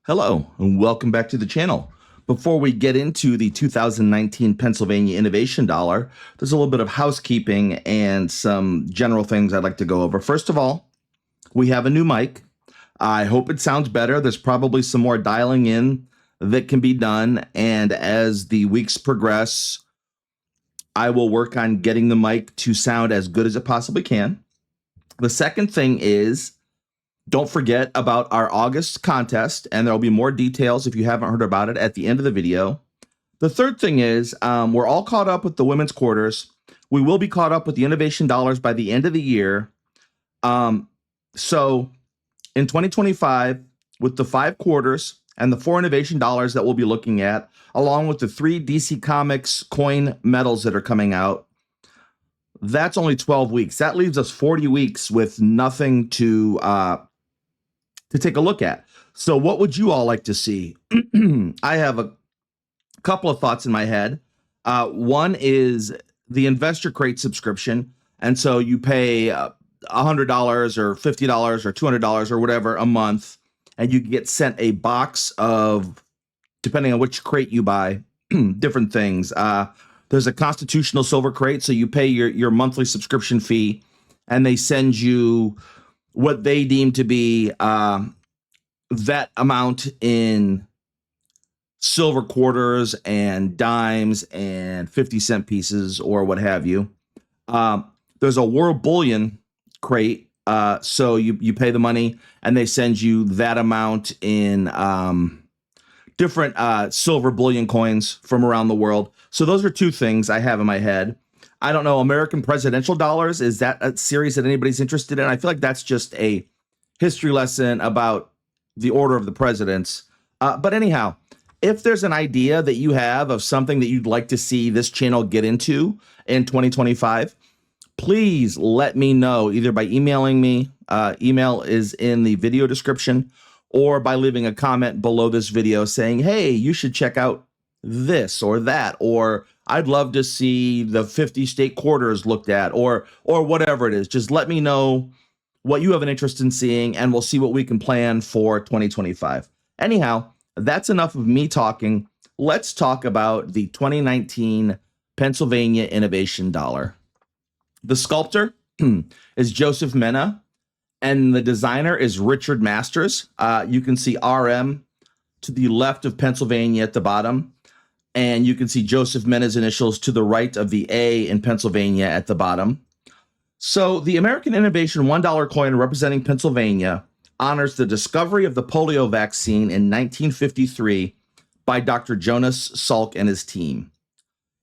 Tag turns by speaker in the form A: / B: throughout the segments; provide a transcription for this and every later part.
A: Hello, and welcome back to the channel. Before we get into the 2019 Pennsylvania Innovation Dollar, there's a little bit of housekeeping and some general things I'd like to go over. First of all, we have a new mic. I hope it sounds better. There's probably some more dialing in that can be done, and as the weeks progress, I will work on getting the mic to sound as good as it possibly can. The second thing is, don't forget about our August contest, and there will be more details if you haven't heard about it at the end of the video. The third thing is we're all caught up with the women's quarters. We will be caught up with the innovation dollars by the end of the year. So in 2025, with the 5 quarters and the 4 innovation dollars that we'll be looking at, along with the 3 DC Comics coin medals that are coming out, that's only 12 weeks. That leaves us 40 weeks with nothing to take a look at. So what would you all like to see? I have a couple of thoughts in my head. One is the Investor Crate subscription. And so you pay $100 or $50 or $200 or whatever a month, and you get sent a box of, depending on which crate you buy, different things. There's a constitutional silver crate, so you pay your monthly subscription fee, and they send you what they deem to be that amount in silver quarters and dimes and 50-cent pieces or what have you. There's a world bullion crate, so you pay the money and they send you that amount in different silver bullion coins from around the world. So those are 2 things I have in my head. I don't know, American presidential dollars, is that a series that anybody's interested in? I feel like that's just a history lesson about the order of the presidents. But anyhow, if there's an idea that you have of something that you'd like to see this channel get into in 2025, please let me know either by emailing me. Email is in the video description, or by leaving a comment below this video saying, hey, you should check out this or that, or I'd love to see the 50 state quarters looked at, or whatever it is. Just let me know what you have an interest in seeing, and we'll see what we can plan for 2025. Anyhow, that's enough of me talking. Let's talk about the 2019 Pennsylvania Innovation Dollar. The sculptor is Joseph Mena, and the designer is Richard Masters. You can see RM to the left of Pennsylvania at the bottom, and you can see Joseph Mena's initials to the right of the A in Pennsylvania at the bottom. So the American Innovation $1 coin representing Pennsylvania honors the discovery of the polio vaccine in 1953 by Dr. Jonas Salk and his team.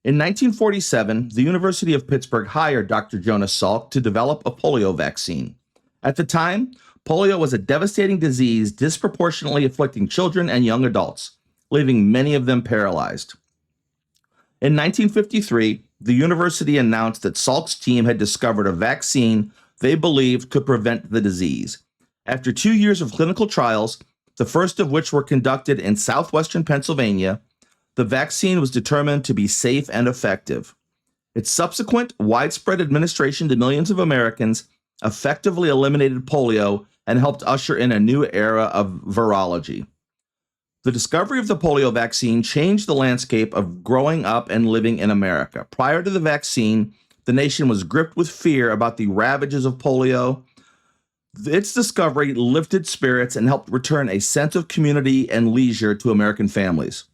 A: In 1947, the University of Pittsburgh hired Dr. Jonas Salk to develop a polio vaccine. At the time, polio was a devastating disease disproportionately afflicting children and young adults, leaving many of them paralyzed. In 1953, the university announced that Salk's team had discovered a vaccine they believed could prevent the disease. After 2 years of clinical trials, the first of which were conducted in southwestern Pennsylvania, the vaccine was determined to be safe and effective. Its subsequent widespread administration to millions of Americans effectively eliminated polio and helped usher in a new era of virology. The discovery of the polio vaccine changed the landscape of growing up and living in America. Prior to the vaccine, the nation was gripped with fear about the ravages of polio. Its discovery lifted spirits and helped return a sense of community and leisure to American families.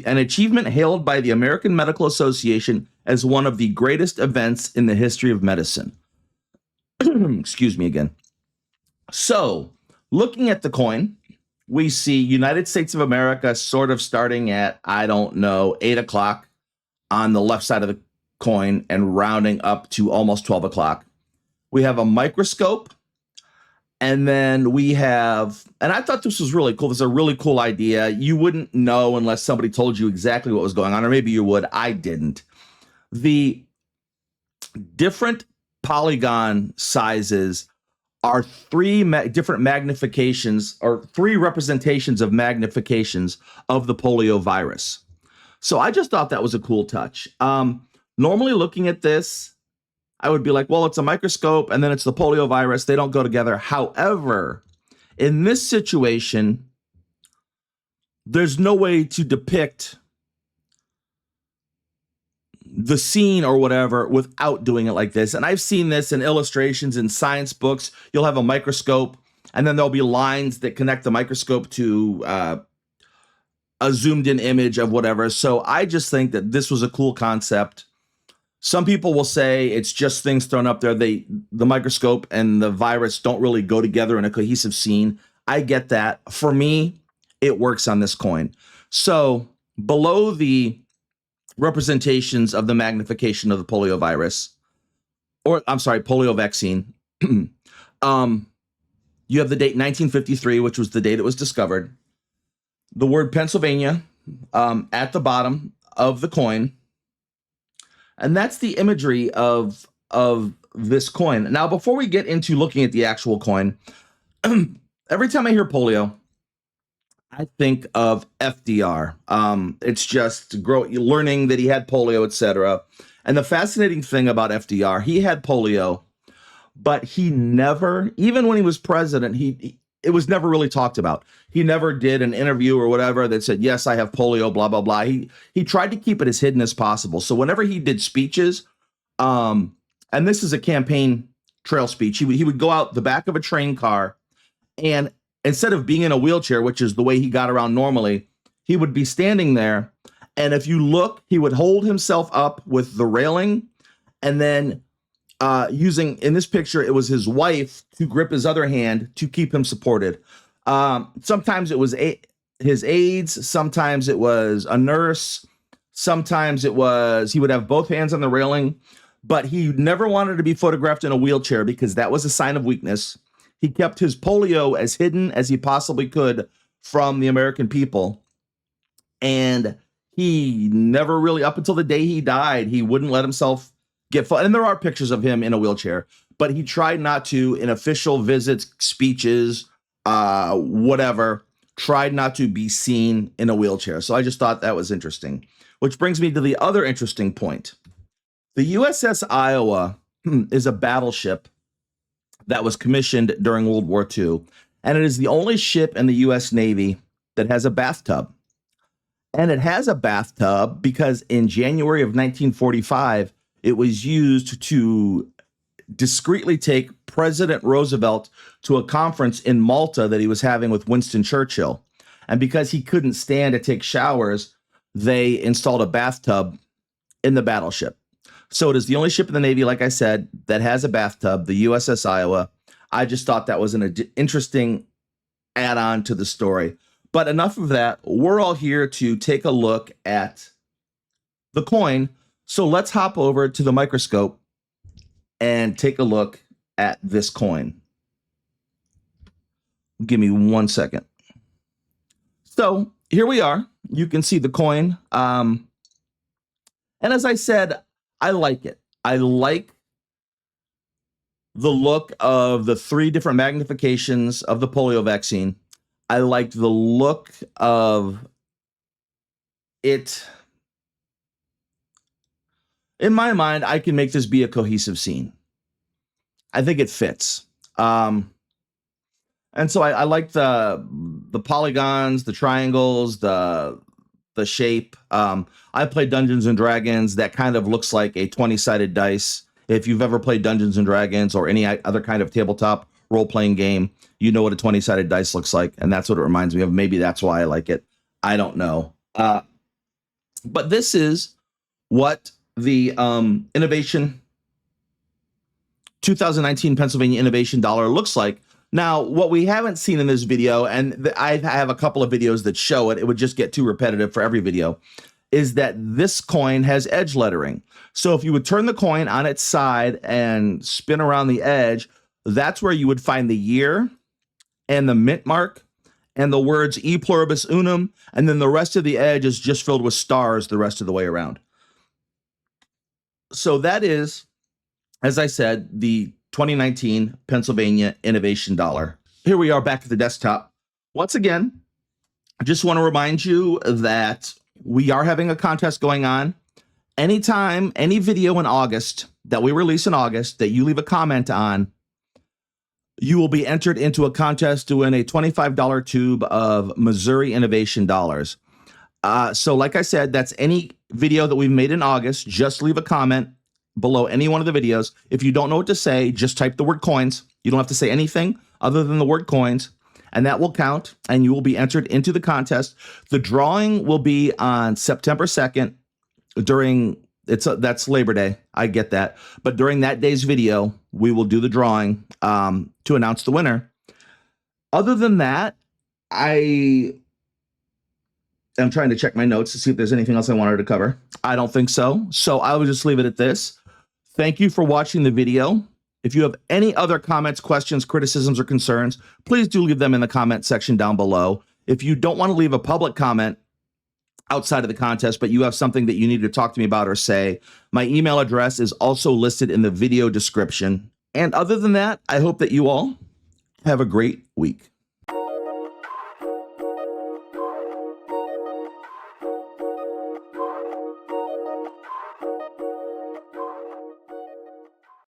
A: An achievement hailed by the American Medical Association as one of the greatest events in the history of medicine. Excuse me again. So, looking at the coin, we see United States of America sort of starting at, 8 o'clock on the left side of the coin and rounding up to almost 12 o'clock. We have a microscope, and then we have, and I thought this was really cool. This is a really cool idea. You wouldn't know unless somebody told you exactly what was going on, or maybe you would. I didn't. The different polygon sizes are 3 different magnifications, or 3 representations of magnifications of the polio virus. So I just thought that was a cool touch. Normally looking at this, I would be like, well, it's a microscope and then it's the polio virus. They don't go together. However, in this situation, there's no way to depict the scene or whatever without doing it like this. And I've seen this in illustrations in science books. You'll have a microscope, and then there'll be lines that connect the microscope to a zoomed in image of whatever. So I just think that this was a cool concept. Some people will say it's just things thrown up there. The microscope and the virus don't really go together in a cohesive scene. I get that. For me, it works on this coin. So below the representations of the magnification of the polio virus, or I'm sorry, polio vaccine, you have the date 1953, which was the date it was discovered. The word Pennsylvania at the bottom of the coin. And that's the imagery of this coin. Now, before we get into looking at the actual coin, every time I hear polio, I think of FDR. It's just learning that he had polio, etc. And the fascinating thing about FDR, he had polio, but he never, even when he was president, it was never really talked about. He never did an interview or whatever that said, yes, I have polio, blah, blah, blah. He tried to keep it as hidden as possible. So whenever he did speeches, and this is a campaign trail speech, he would go out the back of a train car, and instead of being in a wheelchair, which is the way he got around normally, he would be standing there. And if you look, he would hold himself up with the railing, and then using, in this picture, it was his wife to grip his other hand to keep him supported. Sometimes it was his aides, sometimes it was a nurse, sometimes it was, he would have both hands on the railing, but he never wanted to be photographed in a wheelchair because that was a sign of weakness. He kept his polio as hidden as he possibly could from the American people. And he never really, up until the day he died, he wouldn't let himself get, and there are pictures of him in a wheelchair, but he tried not to, in official visits, speeches, whatever, tried not to be seen in a wheelchair. So I just thought that was interesting, which brings me to the other interesting point. The USS Iowa is a battleship that was commissioned during World War II, and it is the only ship in the U.S. Navy that has a bathtub. And it has a bathtub because in January of 1945, it was used to discreetly take President Roosevelt to a conference in Malta that he was having with Winston Churchill. And because he couldn't stand to take showers, they installed a bathtub in the battleship. So it is the only ship in the Navy, like I said, that has a bathtub, the USS Iowa. I just thought that was an interesting add-on to the story. But enough of that. We're all here to take a look at the coin. So let's hop over to the microscope and take a look at this coin. Give me 1 second. So here we are. You can see the coin. And as I said, I like it. I like the look of the 3 different magnifications of the polio vaccine. I liked the look of it. In my mind, I can make this be a cohesive scene. I think it fits. And so I like the polygons, the triangles, the shape. I played Dungeons and Dragons. That kind of looks like a 20-sided dice. If you've ever played Dungeons and Dragons or any other kind of tabletop role-playing game, you know what a 20-sided dice looks like, and that's what it reminds me of. Maybe that's why I like it. I don't know. But this is what the Innovation 2019 Pennsylvania Innovation Dollar looks like. Now, what we haven't seen in this video, and I have a couple of videos that show it, it would just get too repetitive for every video, is that this coin has edge lettering. So if you would turn the coin on its side and spin around the edge, that's where you would find the year and the mint mark and the words E pluribus unum, and then the rest of the edge is just filled with stars the rest of the way around. So that is, as I said, the 2019 Pennsylvania Innovation Dollar. Here we are back at the desktop. Once again, I just want to remind you that we are having a contest going on. Anytime, any video in August that we release in August that you leave a comment on, you will be entered into a contest to win a $25 tube of Missouri Innovation Dollars. So like I said, that's any video that we've made in August. Just leave a comment below any one of the videos. If you don't know what to say, just type the word coins. You don't have to say anything other than the word coins, and that will count, and you will be entered into the contest. The drawing will be on September 2nd during, that's Labor Day. I get that. But during that day's video, we will do the drawing to announce the winner. Other than that, I'm trying to check my notes to see if there's anything else I wanted to cover. I don't think so. So I will just leave it at this. Thank you for watching the video. If you have any other comments, questions, criticisms, or concerns, please do leave them in the comment section down below. If you don't want to leave a public comment outside of the contest, but you have something that you need to talk to me about or say, my email address is also listed in the video description. And other than that, I hope that you all have a great week.